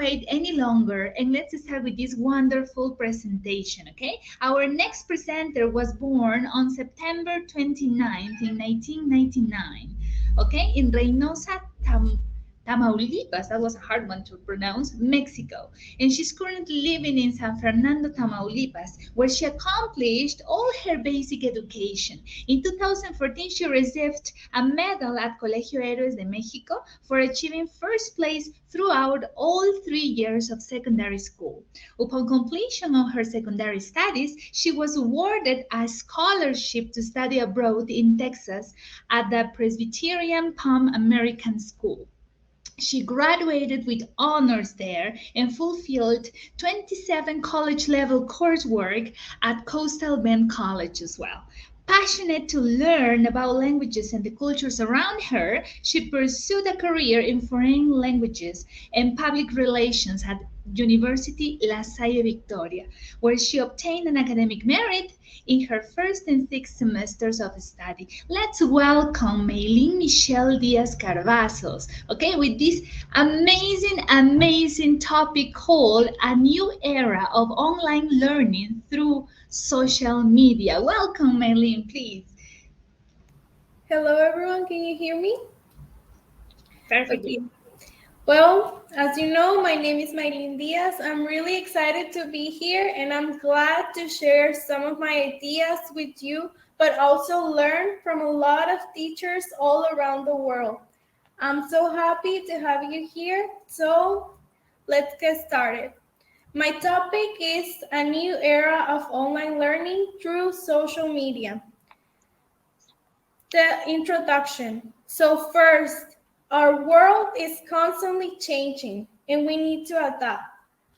wait any longer and let's start with this wonderful presentation, okay? Our next presenter was born on September 29th in 1999, okay, in Reynosa, Tamaulipas, that was a hard one to pronounce, Mexico. And she's currently living in San Fernando, Tamaulipas, where she accomplished all her basic education. In 2014, she received a medal at Colegio Héroes de México for achieving first place throughout all 3 years of secondary school. Upon completion of her secondary studies, she was awarded a scholarship to study abroad in Texas at the Presbyterian Palm American School. She graduated with honors there and fulfilled 27 college-level coursework at Coastal Bend College as well. Passionate to learn about languages and the cultures around her, she pursued a career in foreign languages and public relations at University La Salle Victoria, where she obtained an academic merit in her first and sixth semesters of study. Let's welcome Maylin Michelle Díaz Cavazos, okay, with this amazing topic called A New Era of Online Learning Through Social Media. Welcome, Maylin, please. Hello, everyone. Can you hear me? Perfectly. Okay. Well, as you know, my name is Maylin Díaz. I'm really excited to be here, and I'm glad to share some of my ideas with you, but also learn from a lot of teachers all around the world. I'm so happy to have you here, so let's get started. My topic is a new era of online learning through social media. The introduction. So first, our world is constantly changing and we need to adapt.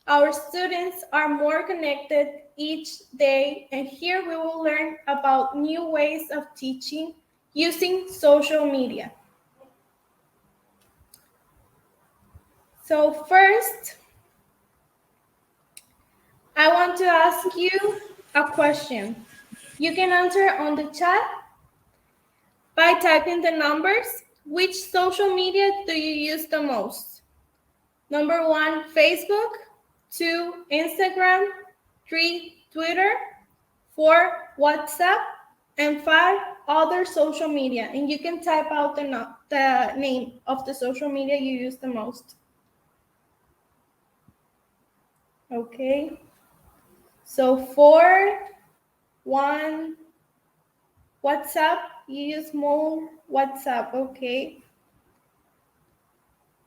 Our students are more connected each day, and here we will learn about new ways of teaching using social media. So first, I want to ask you a question. You can answer on the chat by typing the numbers. Which social media do you use the most? Number 1, Facebook. 2, Instagram. 3, Twitter. 4, WhatsApp. And 5, other social media. And you can type out the name of the social media you use the most. Okay. So 4, 1, WhatsApp. You use more WhatsApp, okay?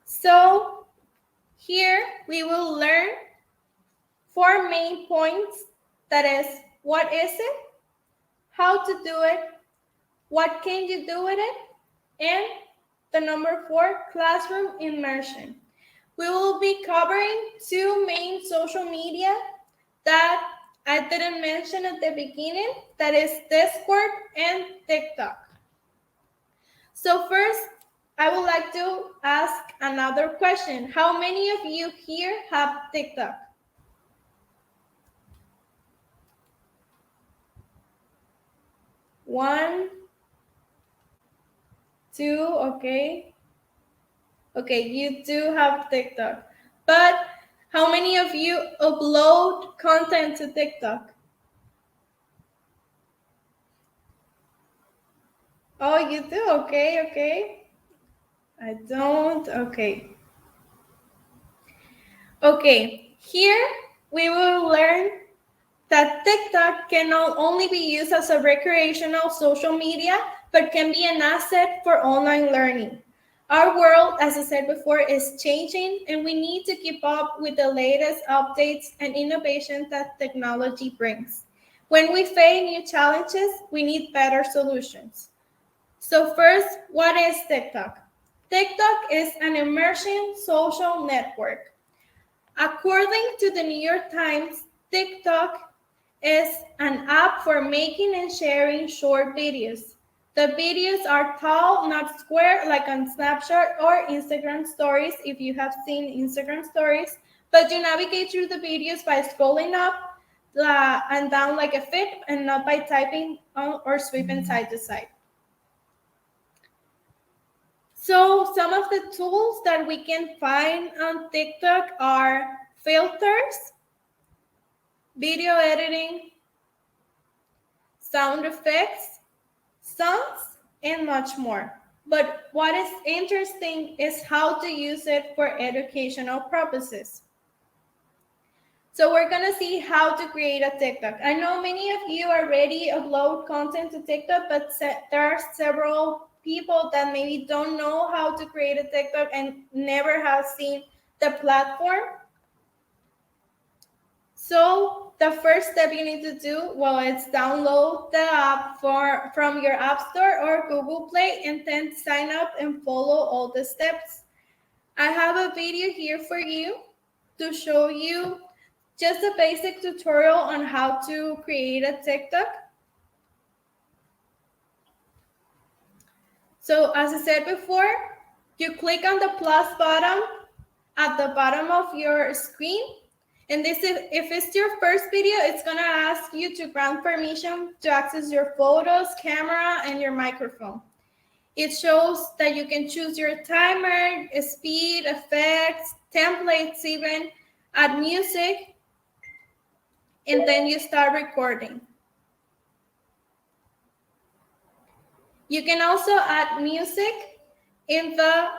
So here we will learn 4 main points. That is, what is it? How to do it? What can you do with it? And the number 4, classroom immersion. We will be covering 2 main social media that I didn't mention at the beginning, that is Testcore and TikTok. So first, I would like to ask another question. How many of you here have TikTok? One, 2, okay. Okay, you do have TikTok. But how many of you upload content to TikTok? Oh, you do? Okay, okay. I don't. Okay. Okay, here we will learn that TikTok can not only be used as a recreational social media, but can be an asset for online learning. Our world, as I said before, is changing, and we need to keep up with the latest updates and innovation that technology brings. When we face new challenges, we need better solutions. So first, what is TikTok? TikTok is an immersion social network. According to the New York Times, TikTok is an app for making and sharing short videos. The videos are tall, not square, like on Snapchat or Instagram stories, if you have seen Instagram stories, but you navigate through the videos by scrolling up and down like a feed and not by typing or sweeping side to side. So some of the tools that we can find on TikTok are filters, video editing, sound effects, songs, and much more. But what is interesting is how to use it for educational purposes. So we're gonna see how to create a TikTok. I know many of you already upload content to TikTok, but there are several people that maybe don't know how to create a TikTok and never have seen the platform. So the first step you need to do, well, it's download the app from your App Store or Google Play, and then sign up and follow all the steps. I have a video here for you to show you just a basic tutorial on how to create a TikTok. So as I said before, you click on the plus button at the bottom of your screen. And this is, if it's your first video, it's gonna ask you to grant permission to access your photos, camera, and your microphone. It shows that you can choose your timer, speed, effects, templates even, add music, and then you start recording. You can also add music in the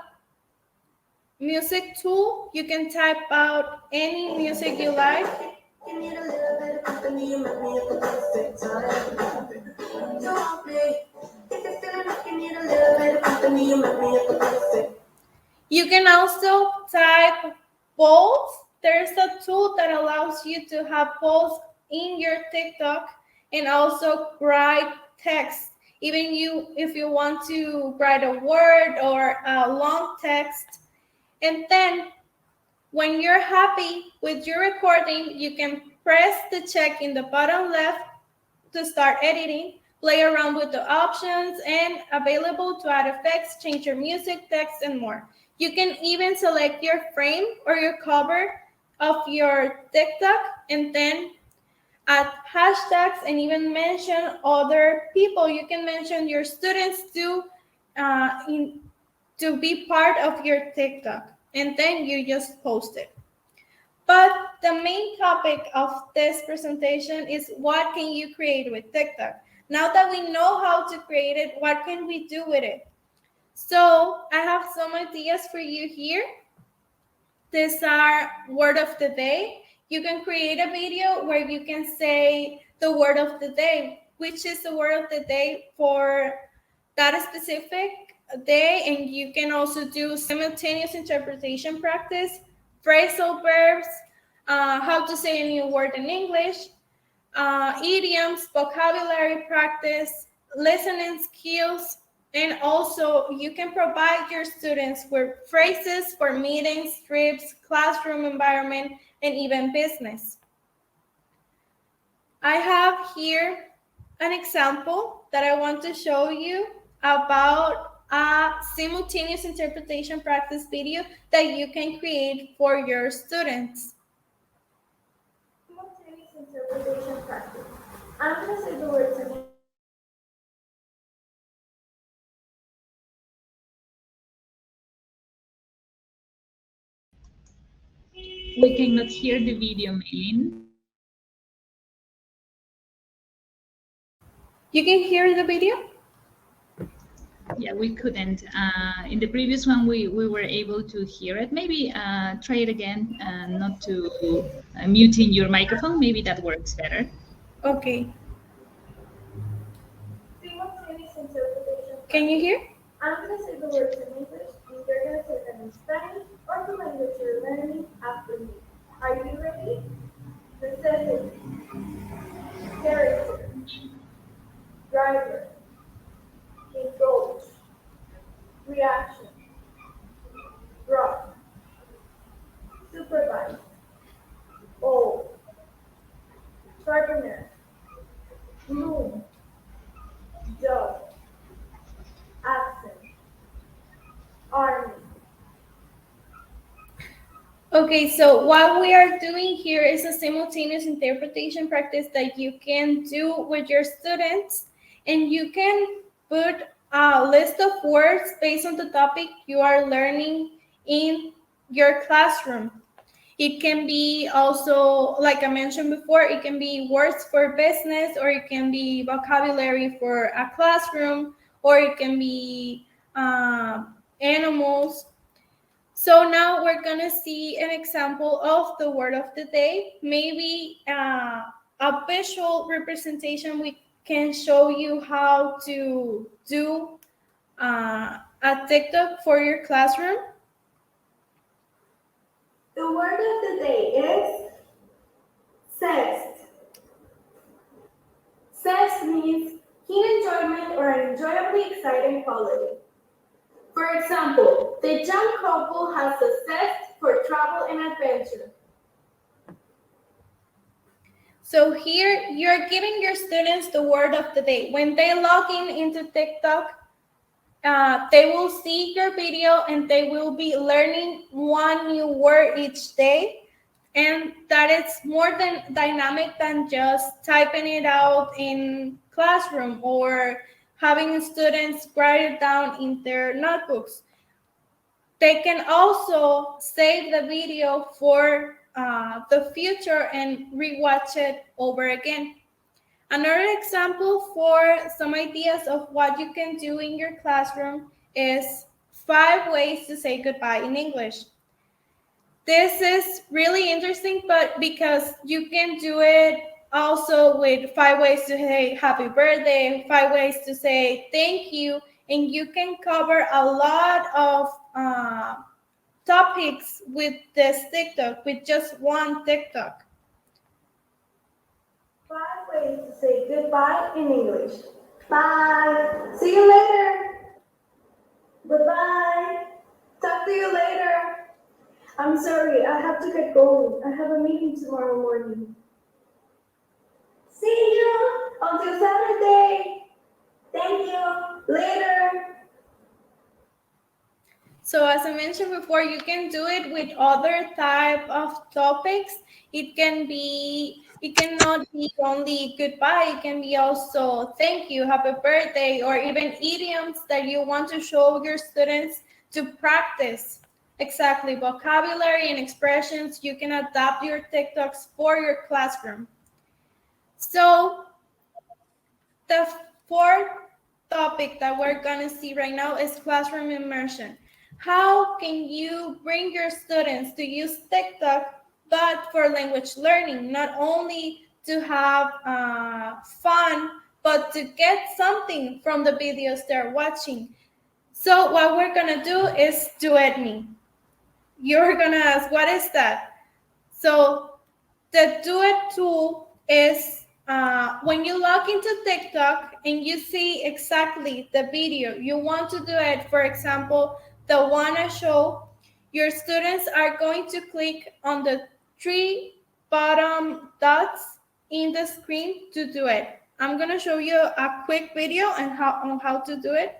music tool. You can type out any music you like. You can also type polls. There's a tool that allows you to have polls in your TikTok and also write text. Even if you want to write a word or a long text. And then when you're happy with your recording, you can press the check in the bottom left to start editing, play around with the options, and available to add effects, change your music, text, and more. You can even select your frame or your cover of your TikTok and then add hashtags and even mention other people. You can mention your students to be part of your TikTok, and then you just post it. But the main topic of this presentation is what can you create with TikTok? Now that we know how to create it, what can we do with it? So I have some ideas for you here. These are word of the day. You can create a video where you can say the word of the day, which is the word of the day for that specific day. And you can also do simultaneous interpretation practice, phrasal verbs, how to say a new word in English, idioms, vocabulary practice, listening skills, and also you can provide your students with phrases for meetings, trips, classroom environment, and even business. I have here an example that I want to show you about a simultaneous interpretation practice video that you can create for your students. Simultaneous interpretation practice. I'm going to say the words again. We cannot hear the video, Maylin. You can hear the video? Yeah, we couldn't. In the previous one, we were able to hear it. Maybe try it again, not to muting your microphone. Maybe that works better. Okay. Can you hear? I'm going to say the words in English, and you're going to say them in Spanish or the language you're learning after me. Are you ready? Necessity, character, driver, indulge, reaction, drop, supervise, old, sharpener, bloom, dove, absent, army. Okay, so what we are doing here is a simultaneous interpretation practice that you can do with your students, and you can put a list of words based on the topic you are learning in your classroom. It can be also, like I mentioned before, it can be words for business, or it can be vocabulary for a classroom, or it can be animals. So now we're gonna see an example of the word of the day. Maybe a visual representation. We can show you how to do a TikTok for your classroom. The word of the day is zest. Zest means keen enjoyment or an enjoyably exciting quality. For example, the young couple has a zest for travel and adventure. So here you're giving your students the word of the day. When they log in into TikTok, they will see your video and they will be learning one new word each day. And that is more than dynamic than just typing it out in classroom or having students write it down in their notebooks. They can also save the video for the future and rewatch it over again. Another example for some ideas of what you can do in your classroom is 5 ways to say goodbye in English. This is really interesting, but because you can do it also with 5 ways to say happy birthday, 5 ways to say thank you, and you can cover a lot of topics with this TikTok, with just one TikTok. 5 ways to say goodbye in English. Bye. See you later. Goodbye. Talk to you later. I'm sorry, I have to get going. I have a meeting tomorrow morning. See you until Saturday. Thank you. Later. So as I mentioned before, you can do it with other type of topics. It cannot be only goodbye. It can be also thank you, happy birthday, or even idioms that you want to show your students to practice. Exactly, vocabulary and expressions. You can adapt your TikToks for your classroom. So the fourth topic that we're gonna see right now is classroom immersion. How can you bring your students to use TikTok, but for language learning, not only to have fun, but to get something from the videos they're watching? So what we're gonna do is Duet Me. You're gonna ask, what is that? So the Duet tool is when you log into TikTok and you see exactly the video you want to do it, for example, the one I show, your students are going to click on the 3 bottom dots in the screen to do it. I'm going to show you a quick video on how to do it.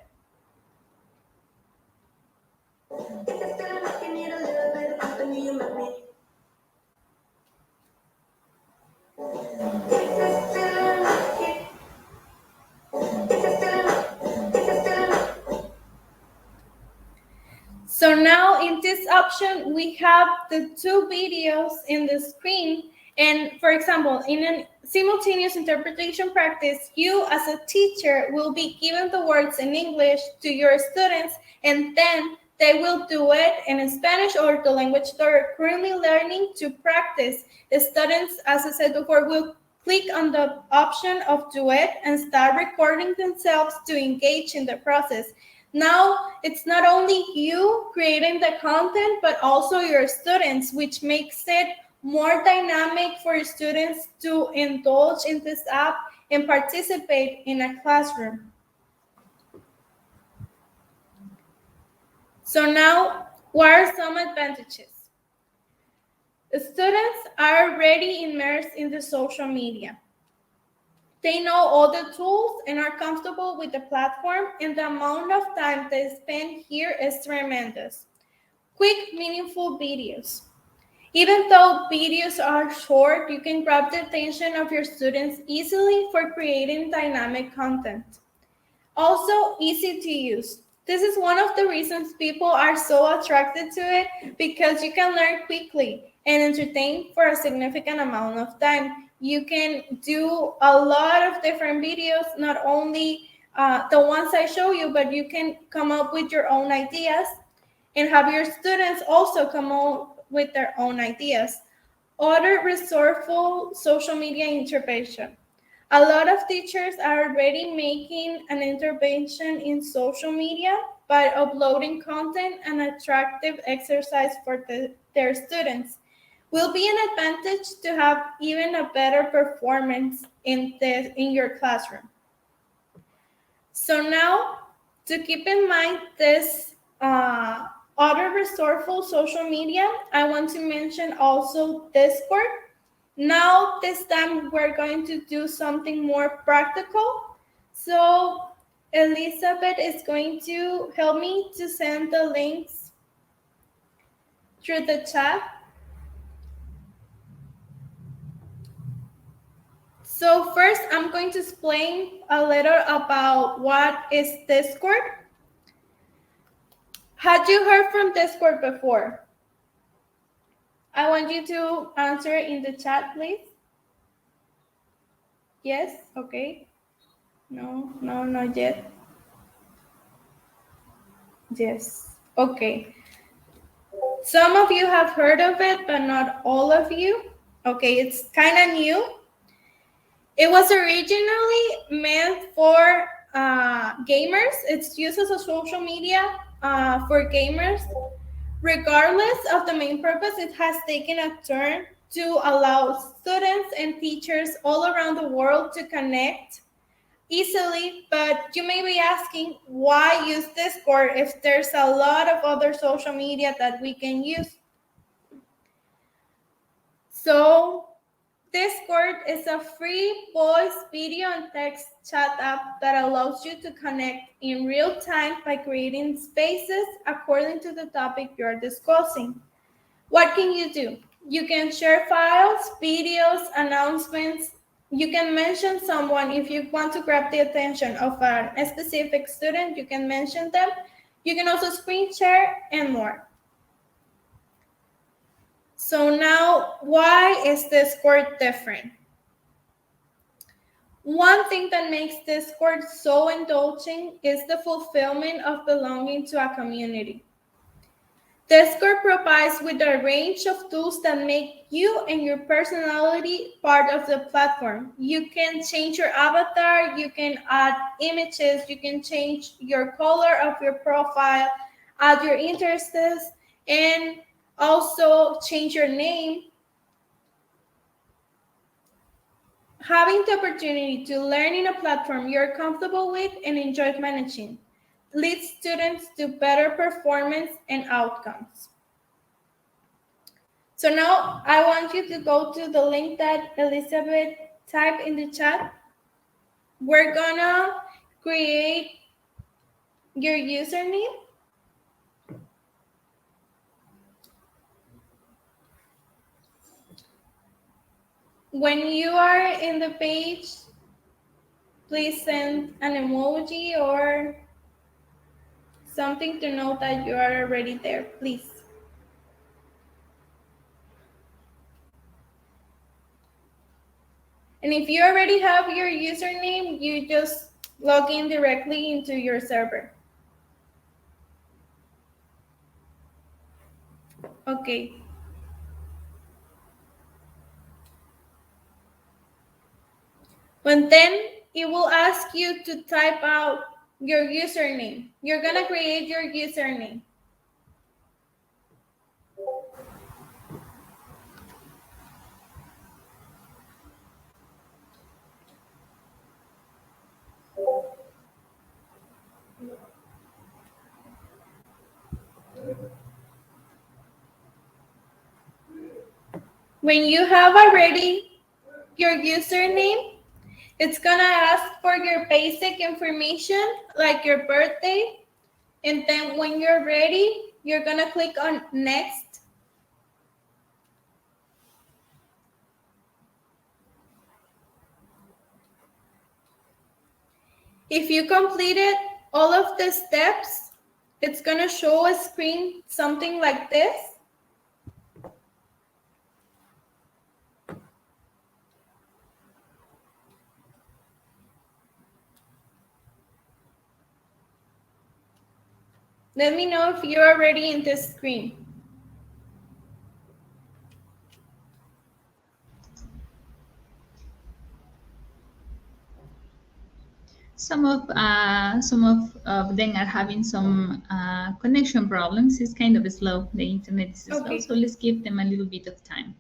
So now in this option, we have the 2 videos in the screen. And for example, in a simultaneous interpretation practice, you as a teacher will be given the words in English to your students, and then they will do it in Spanish or the language they're currently learning to practice. The students, as I said before, will click on the option of duet and start recording themselves to engage in the process. Now, it's not only you creating the content, but also your students, which makes it more dynamic for students to indulge in this app and participate in a classroom. So now, what are some advantages? The students are already immersed in the social media. They know all the tools and are comfortable with the platform, and the amount of time they spend here is tremendous. Quick, meaningful videos. Even though videos are short, you can grab the attention of your students easily for creating dynamic content. Also, easy to use. This is one of the reasons people are so attracted to it, because you can learn quickly and entertain for a significant amount of time. You can do a lot of different videos, not only the ones I show you, but you can come up with your own ideas and have your students also come up with their own ideas. Other resourceful social media intervention. A lot of teachers are already making an intervention in social media by uploading content and attractive exercise for their students. Will be an advantage to have even a better performance in your classroom. So now, to keep in mind this other resourceful social media, I want to mention also Discord. Now, this time we're going to do something more practical. So Elizabeth is going to help me to send the links through the chat. So first, I'm going to explain a little about what is Discord. Had you heard from Discord before? I want you to answer in the chat, please. Yes? Okay. No, not yet. Yes. Okay. Some of you have heard of it, but not all of you. Okay, it's kind of new. It was originally meant for gamers. It's used as a social media for gamers. Regardless of the main purpose, it has taken a turn to allow students and teachers all around the world to connect easily. But you may be asking, why use Discord if there's a lot of other social media that we can use? So Discord is a free voice, video, and text chat app that allows you to connect in real time by creating spaces according to the topic you're discussing. What can you do? You can share files, videos, announcements. You can mention someone if you want to grab the attention of a specific student. You can mention them. You can also screen share and more. So now, why is Discord different? One thing that makes Discord so indulging is the fulfillment of belonging to a community. Discord provides with a range of tools that make you and your personality part of the platform. You can change your avatar, you can add images, you can change your color of your profile, add your interests, and also change your name. Having the opportunity to learn in a platform you're comfortable with and enjoy managing leads students to better performance and outcomes. So now I want you to go to the link that Elizabeth typed in the chat. We're gonna create your username. When you are in the page, please send an emoji or something to know that you are already there, please. And if you already have your username, you just log in directly into your server. Okay. And then it will ask you to type out your username. You're gonna create your username. When you have already your username, it's gonna ask for your basic information like your birthday. And then when you're ready, you're gonna click on next. If you completed all of the steps, it's going to show a screen something like this. Let me know if you're already in this screen. Some of them are having some connection problems. It's kind of slow. The internet is slow, so let's give them a little bit of time.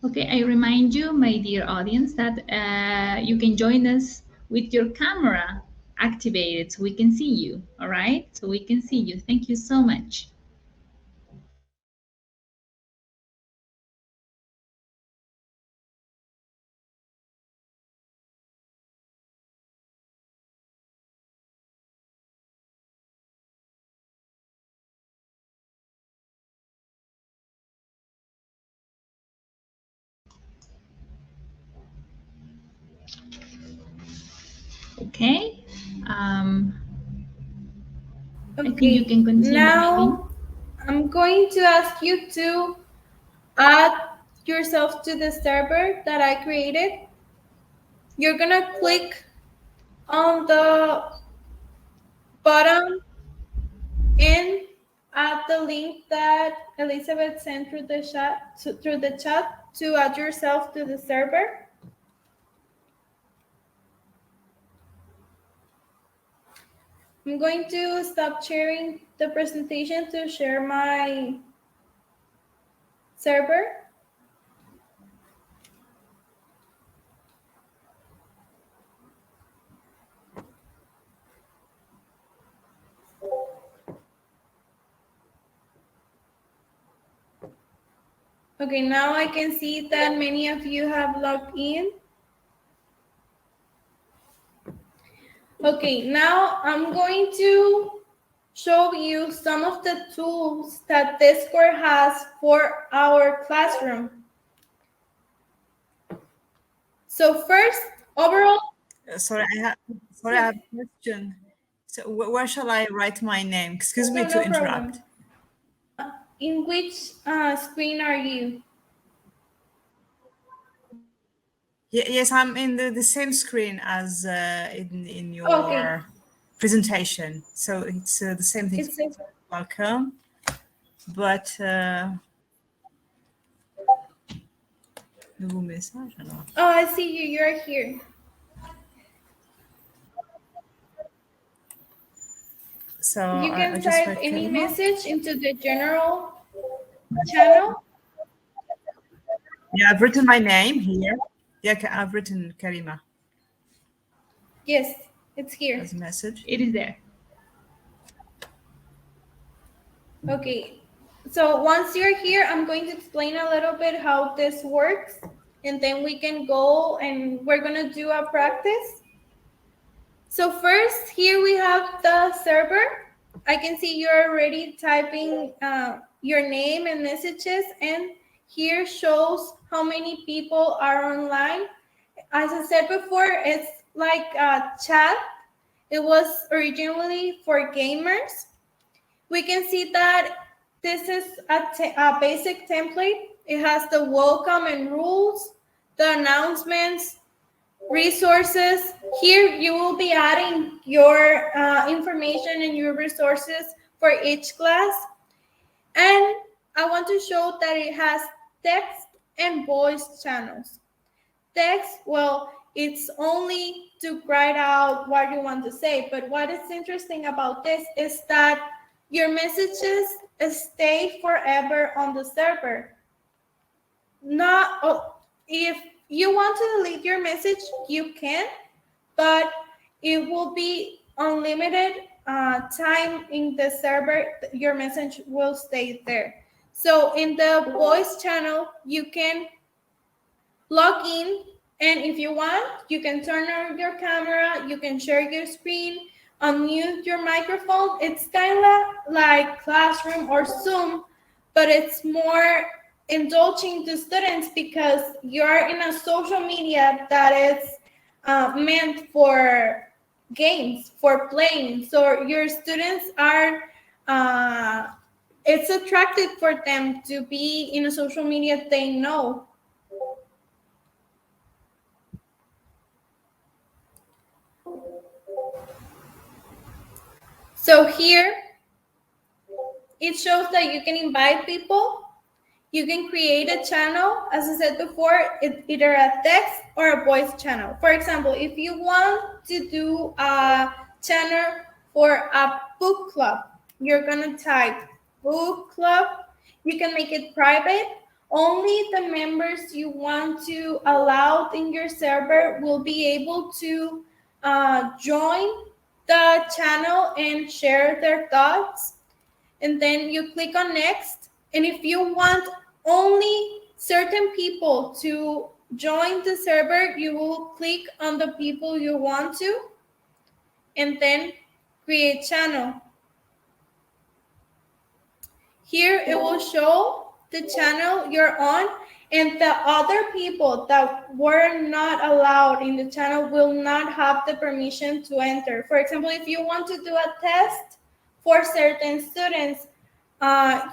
Okay, I remind you, my dear audience, that you can join us with your camera activated so we can see you, all right? So we can see you. Thank you so much. Okay. I think you can continue. Now, I'm going to ask you to add yourself to the server that I created. You're going to click on the bottom and add the link that Elizabeth sent through the chat to add yourself to the server. I'm going to stop sharing the presentation to share my server. Okay, now I can see that many of you have logged in. Okay, now I'm going to show you some of the tools that Testcore has for our classroom. So first, overall. Sorry, I have a question. So where shall I write my name? Excuse me to interrupt. In which screen are you? Yes, I'm in the same screen as in your presentation. So it's the same thing. Welcome. But I see you. You're here. So you can type any message into the general channel. Yeah, I've written my name here. Yeah, I've written Karima. Yes, it's here. As a message. It is there. Okay, so once you're here, I'm going to explain a little bit how this works, and then we can go and we're going to do a practice. So first, here we have the server. I can see you're already typing your name and messages, and here shows how many people are online. As I said before, it's like a chat. It was originally for gamers. We can see that this is a basic template. It has the welcome and rules, the announcements, resources. Here you will be adding your information and your resources for each class. And I want to show that it has text and voice channels. Text, well, it's only to write out what you want to say. But what is interesting about this is that your messages stay forever on the server. If you want to delete your message, you can, but it will be unlimited time in the server. Your message will stay there. So in the voice channel, you can log in, and if you want, you can turn on your camera, you can share your screen, unmute your microphone. It's kind of like Classroom or Zoom, but it's more indulging to students because you're in a social media that is meant for games, for playing. So your students are, it's attractive for them to be in a social media they know. So here, it shows that you can invite people. You can create a channel, as I said before, it's either a text or a voice channel. For example, if you want to do a channel for a book club, you're gonna type book club. You can make it private. Only the members you want to allow in your server will be able to join the channel and share their thoughts. And then you click on next. And if you want only certain people to join the server, you will click on the people you want to, and then create channel. Here it will show the channel you're on, and the other people that were not allowed in the channel will not have the permission to enter. For example, if you want to do a test for certain students,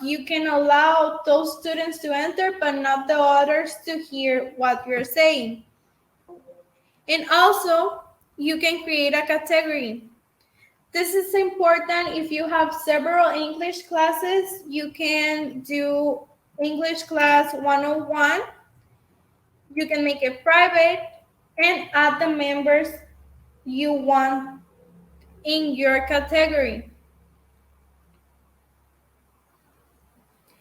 you can allow those students to enter, but not the others to hear what you're saying. And also, you can create a category. This is important if you have several English classes. You can do English class 101. You can make it private and add the members you want in your category.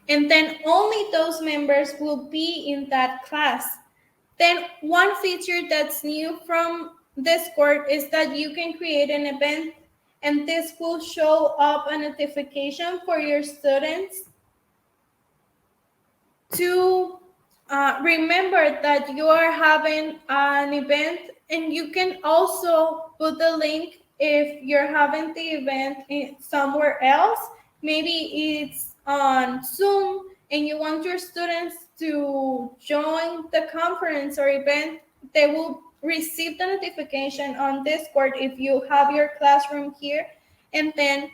And then only those members will be in that class. Then one feature that's new from Discord is that you can create an event, and this will show up a notification for your students to remember that you are having an event. And you can also put the link if you're having the event somewhere else. Maybe it's on Zoom and you want your students to join the conference or event. They will receive the notification on Discord if you have your classroom here, and then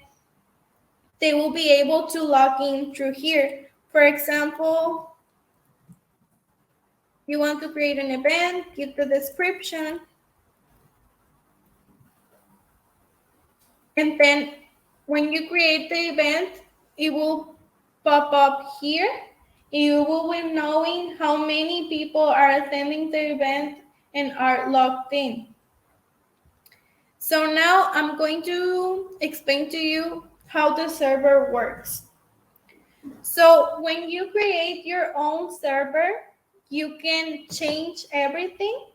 they will be able to log in through here. For example, you want to create an event, give the description, and then when you create the event, it will pop up here. You will be knowing how many people are attending the event and are logged in. So now I'm going to explain to you how the server works. So when you create your own server, you can change everything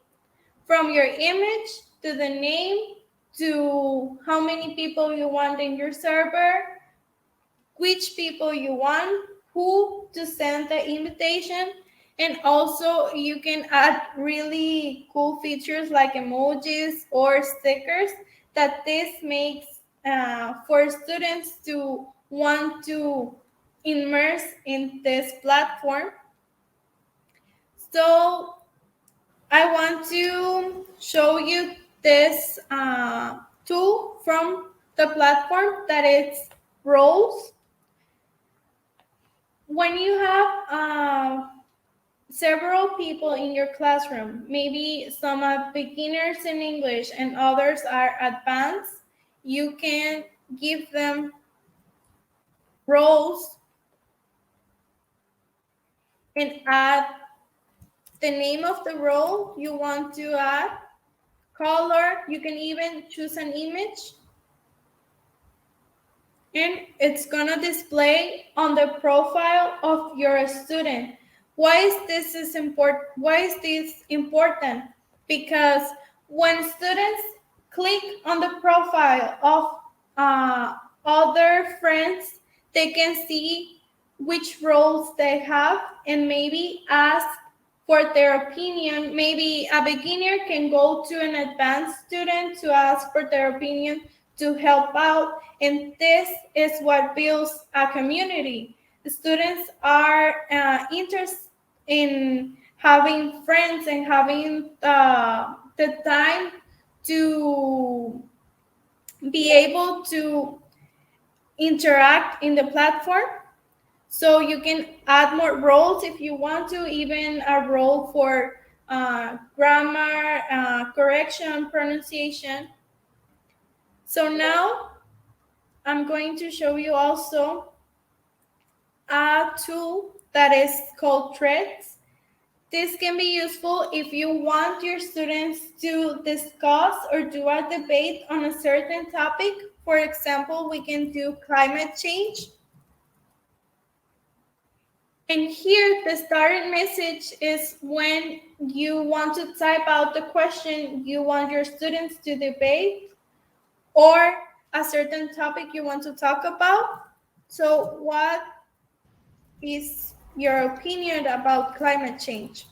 from your image to the name to how many people you want in your server, which people you want, who to send the invitation, and also you can add really cool features like emojis or stickers that this makes for students to want to immerse in this platform. So I want to show you this tool from the platform that is roles. When you have several people in your classroom, maybe some are beginners in English and others are advanced, you can give them roles and add the name of the role you want to add, color, you can even choose an image, and it's gonna display on the profile of your student. Why is this important? Because when students click on the profile of other friends, they can see which roles they have and maybe ask for their opinion. Maybe a beginner can go to an advanced student to ask for their opinion to help out. And this is what builds a community. The students are interested in having friends and having the time to be able to interact in the platform. So you can add more roles if you want to, even a role for grammar, correction, pronunciation. So now I'm going to show you also a tool that is called Threads. This can be useful if you want your students to discuss or do a debate on a certain topic. For example, we can do climate change. And here, the started message is when you want to type out the question you want your students to debate or a certain topic you want to talk about. So what is your opinion about climate change?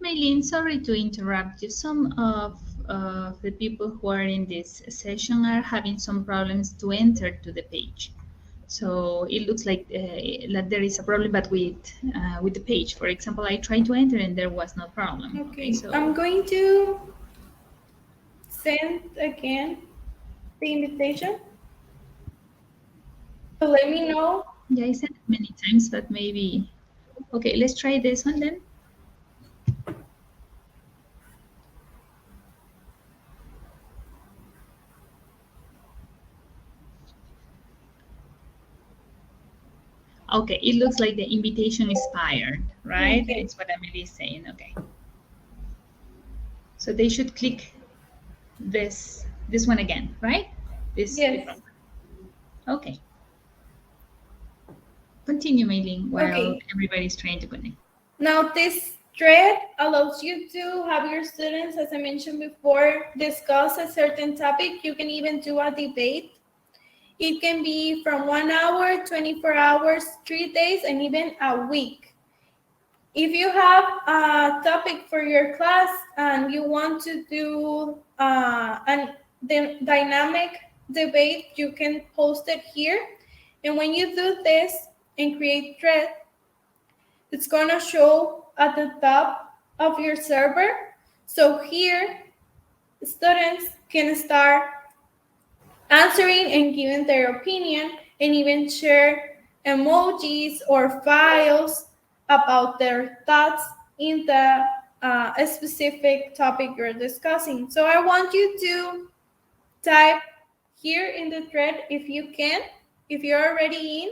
Maylin, sorry to interrupt you. Some of the people who are in this session are having some problems to enter to the page. So it looks like that there is a problem, but with the page. For example, I tried to enter and there was no problem. Okay, so I'm going to send again the invitation. So let me know. Yeah, I sent it many times, but maybe. Okay, let's try this one then. Okay, it looks like the invitation expired, right? Okay. It's what Emily is saying. Okay. So they should click this one again, right? This. Yes. Okay. Continue, Maylin, while Okay. everybody's trying to connect. Now this thread allows you to have your students, as I mentioned before, discuss a certain topic. You can even do a debate. It can be from 1 hour, 24 hours, 3 days, and even a week. If you have a topic for your class and you want to do a dynamic debate, you can post it here. And when you do this and create thread, it's going to show at the top of your server. So here, students can start answering and giving their opinion and even share emojis or files about their thoughts in the specific topic you're discussing. So I want you to type here in the thread if you can, if you're already in.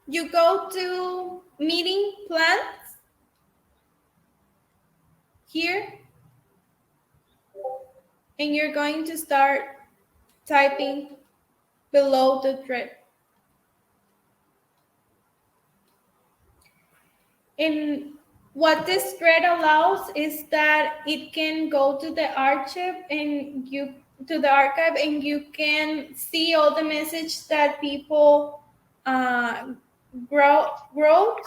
You go to meeting plans here, and you're going to start typing below the thread. And what this thread allows is that it can go to the archive and you can see all the message that people wrote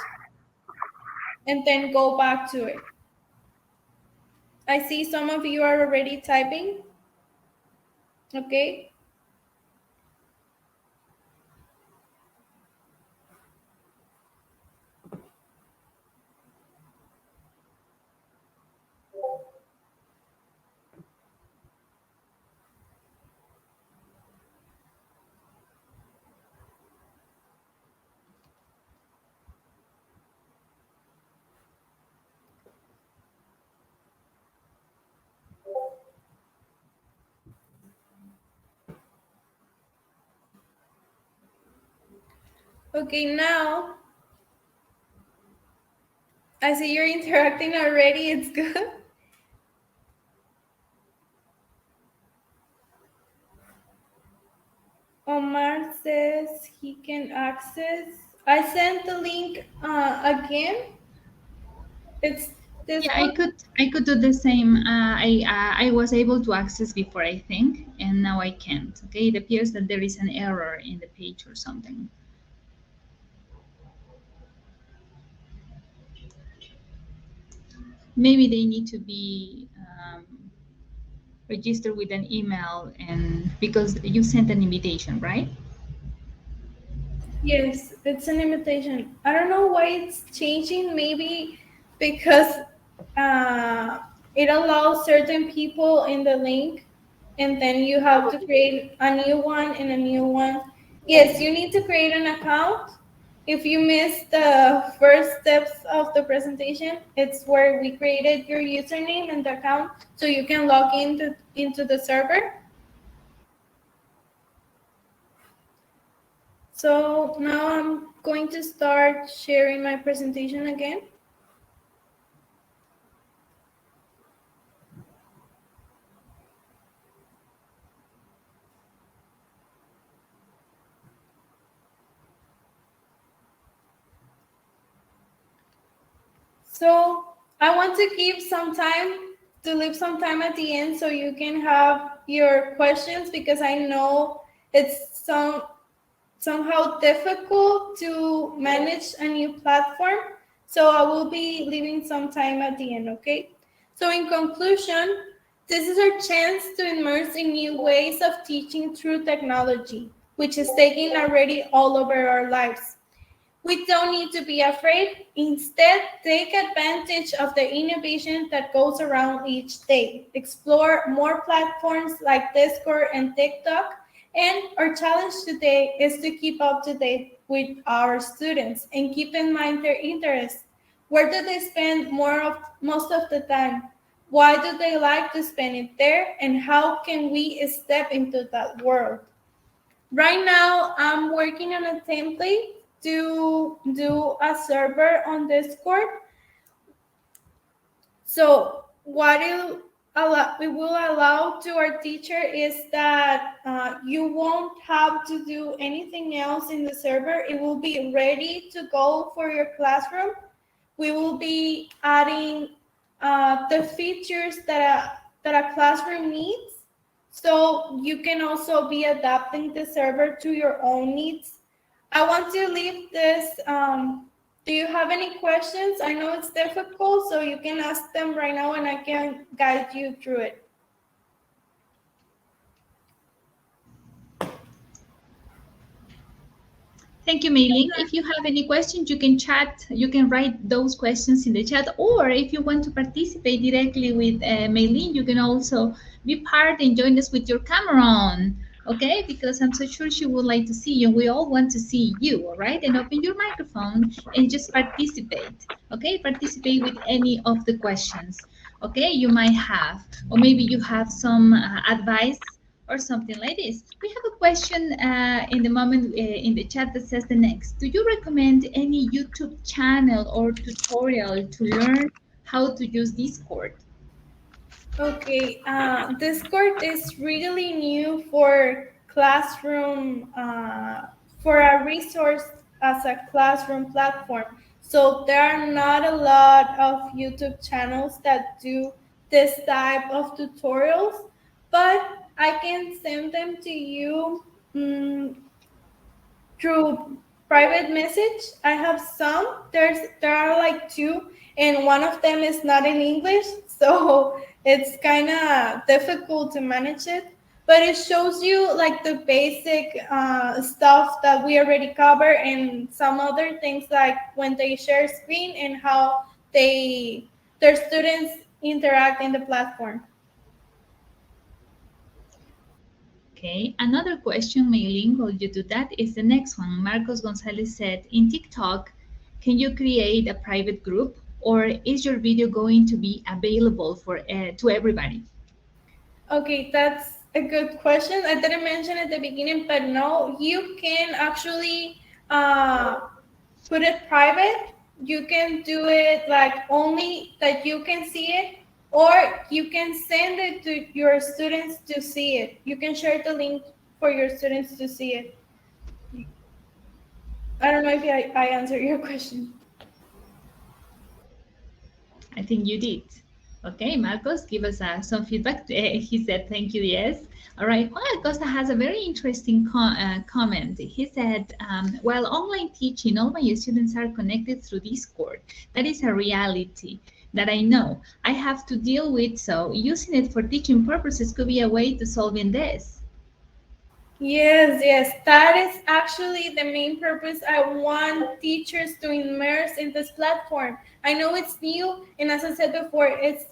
and then go back to it. I see some of you are already typing. Okay. Okay, now I see you're interacting already. It's good. Omar says he can access. I sent the link again. It's this Yeah, one. I could do the same. I was able to access before, I think, and now I can't. Okay, it appears that there is an error in the page or something. Maybe they need to be registered with an email, and because you sent an invitation, right? Yes, it's an invitation. I don't know why it's changing. Maybe because uh, it allows certain people in the link, and then you have to create a new one and a new one. Yes, you need to create an account. If you missed the first steps of the presentation, it's where we created your username and the account so you can log into the server. So now I'm going to start sharing my presentation again. So I want to keep some time to leave some time at the end so you can have your questions, because I know it's somehow difficult to manage a new platform. So I will be leaving some time at the end, okay? So in conclusion, this is our chance to immerse in new ways of teaching through technology, which is taking already all over our lives. We don't need to be afraid. Instead, take advantage of the innovation that goes around each day. Explore more platforms like Testcore and TikTok. And our challenge today is to keep up to date with our students and keep in mind their interests. Where do they spend most of the time? Why do they like to spend it there? And how can we step into that world? Right now, I'm working on a template to do a server on Discord. So what it will allow to our teacher is that you won't have to do anything else in the server. It will be ready to go for your classroom. We will be adding the features that a classroom needs. So you can also be adapting the server to your own needs. I want to leave this. Do you have any questions? I know it's difficult, so you can ask them right now and I can guide you through it. Thank you, Maylin. If you have any questions, you can chat. You can write those questions in the chat, or if you want to participate directly with Maylin, you can also be part and join us with your camera on. Okay, because I'm so sure she would like to see you. We all want to see you, all right? And open your microphone and just participate. Okay, participate with any of the questions. Okay, you might have, or maybe you have some advice or something like this. We have a question in the moment in the chat that says the next. Do you recommend any YouTube channel or tutorial to learn how to use Discord? Okay, Discord is really new for classroom, for a resource as a classroom platform. So there are not a lot of YouTube channels that do this type of tutorials, but I can send them to you through private message. I have some. There are like two, and one of them is not in English, so it's kind of difficult to manage it. But it shows you like the basic stuff that we already cover, and some other things like when they share screen and how their students interact in the platform. Okay, another question, Maylin, while you do that, is the next one. Marcos Gonzalez said, in TikTok, can you create a private group, or is your video going to be available for to everybody? Okay, that's a good question. I didn't mention at the beginning, but no, you can actually put it private. You can do it like only that you can see it, or you can send it to your students to see it. You can share the link for your students to see it. I don't know if I answered your question. I think you did. Okay, Marcos, give us some feedback. He said, thank you, yes. All right, Juan Acosta has a very interesting comment. He said, while online teaching, all my students are connected through Discord. That is a reality that I know I have to deal with, so using it for teaching purposes could be a way to solving this. Yes, that is actually the main purpose. I want teachers to immerse in this platform. I know it's new, and as I said before, it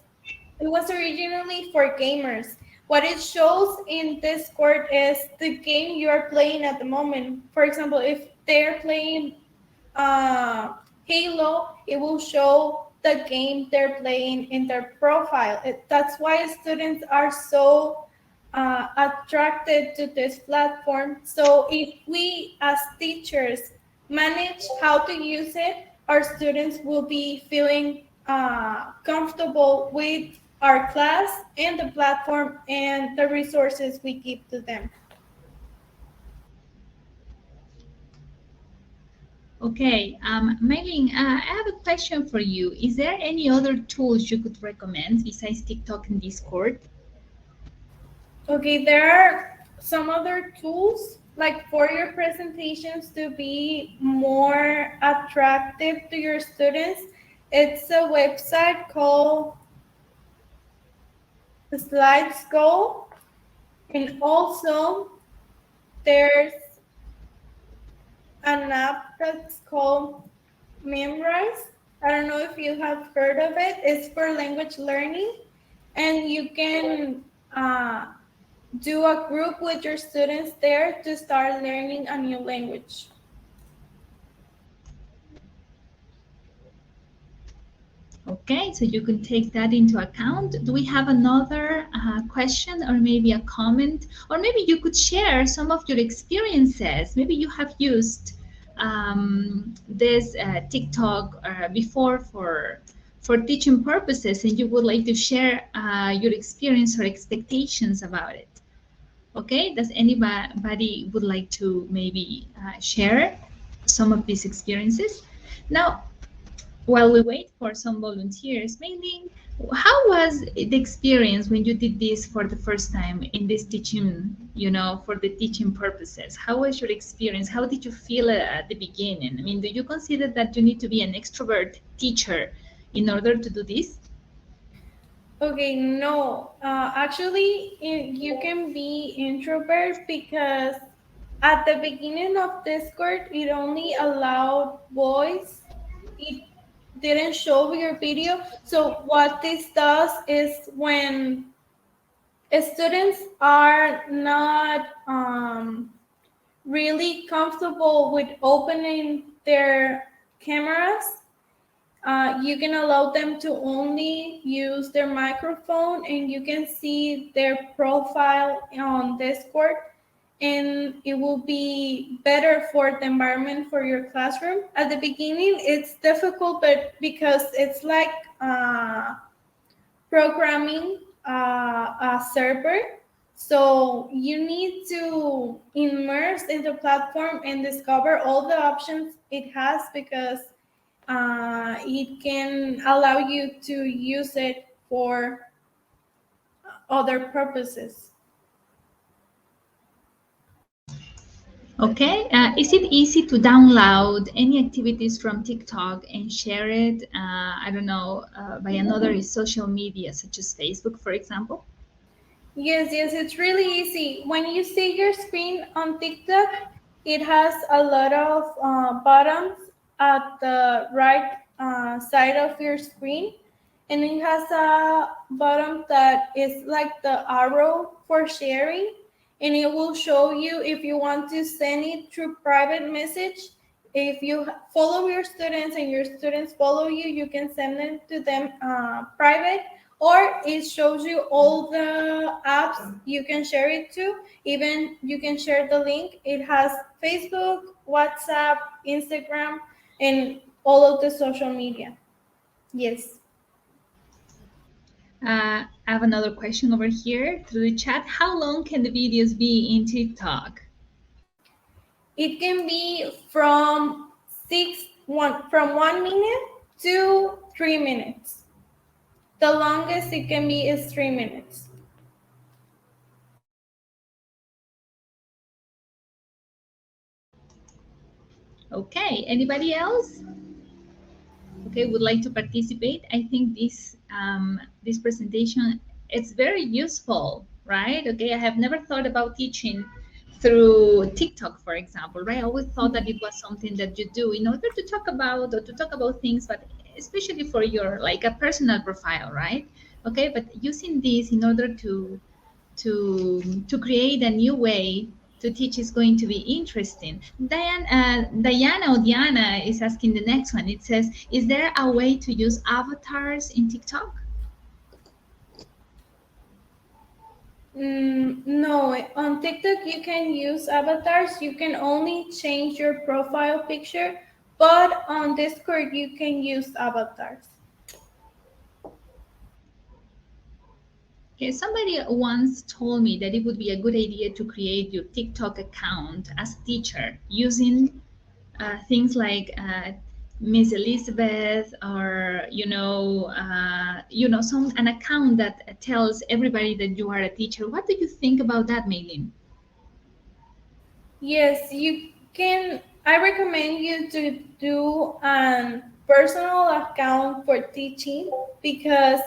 was originally for gamers. What it shows in Discord is the game you are playing at the moment. For example, if they're playing Halo, it will show the game they're playing in their profile. That's why students are so attracted to this platform. So if we as teachers manage how to use it, our students will be feeling comfortable with our class and the platform and the resources we give to them. Okay, Maylin, I have a question for you. Is there any other tools you could recommend besides TikTok and Discord? Okay, there are some other tools like for your presentations to be more attractive to your students. It's a website called Slides Go, and also there's an app that's called Memrise. I don't know if you have heard of it. It's for language learning, and you can do a group with your students there to start learning a new language. Okay, so you can take that into account. Do we have another question or maybe a comment? Or maybe you could share some of your experiences. Maybe you have used this TikTok before for teaching purposes and you would like to share your experience or expectations about it. Okay, does anybody would like to maybe share some of these experiences? Now, while we wait for some volunteers, mainly, how was the experience when you did this for the first time in this teaching, for the teaching purposes? How was your experience? How did you feel at the beginning? I mean, do you consider that you need to be an extrovert teacher in order to do this? Okay, no. Actually, you can be introvert because at the beginning of Discord, it only allowed voice. It didn't show your video. So what this does is when students are not really comfortable with opening their cameras, you can allow them to only use their microphone and you can see their profile on Discord, and it will be better for the environment for your classroom. At the beginning, it's difficult, but because it's like programming a server, so you need to immerse in the platform and discover all the options it has because it can allow you to use it for other purposes. Okay, is it easy to download any activities from TikTok and share it, I don't know, by another social media such as Facebook, for example? Yes, it's really easy. When you see your screen on TikTok, it has a lot of buttons at the right side of your screen, and it has a button that is like the arrow for sharing, and it will show you if you want to send it through private message. If you follow your students and your students follow you, you can send it to them private, or it shows you all the apps you can share it to. Even you can share the link. It has Facebook, WhatsApp, Instagram, and all of the social media. Yes. I have another question over here through the chat. How long can the videos be in TikTok? It can be from 1 minute to 3 minutes. The longest it can be is 3 minutes. Okay, anybody else? Okay, would like to participate? I think this presentation, it's very useful, right? Okay, I have never thought about teaching through TikTok, for example, right? I always thought that it was something that you do in order to talk about or to talk about things, but especially for your like a personal profile, right? Okay, but using this in order to create a new way to teach is going to be interesting. Diana or Diana is asking the next one. It says, is there a way to use avatars in TikTok? No, on TikTok you can use avatars. You can only change your profile picture, but on Discord you can use avatars. Okay, somebody once told me that it would be a good idea to create your TikTok account as teacher using things like Miss Elizabeth, or some an account that tells everybody that you are a teacher. What do you think about that, Maylin? Yes, you can. I recommend you to do a personal account for teaching, because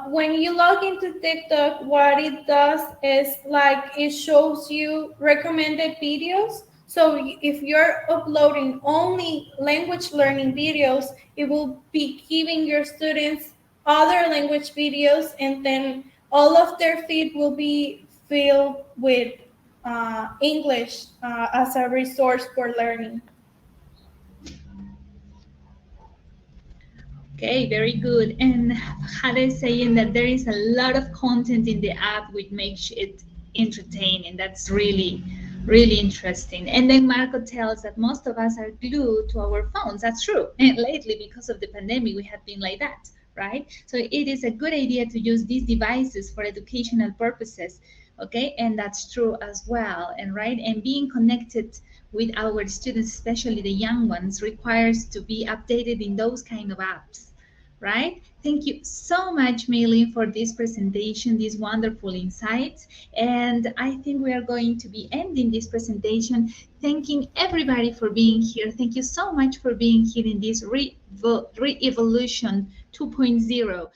when you log into TikTok, what it does is like it shows you recommended videos. So if you're uploading only language learning videos, it will be giving your students other language videos, and then all of their feed will be filled with English as a resource for learning. Okay, very good. And Hada is saying that there is a lot of content in the app which makes it entertaining. That's really, really interesting. And then Marco tells that most of us are glued to our phones. That's true. And lately, because of the pandemic, we have been like that, right? So it is a good idea to use these devices for educational purposes. Okay, and that's true as well. And right, and being connected with our students, especially the young ones, requires to be updated in those kind of apps, right? Thank you so much, Maylin, for this presentation, these wonderful insights. And I think we are going to be ending this presentation, thanking everybody for being here. Thank you so much for being here in this Re-Evolution 2.0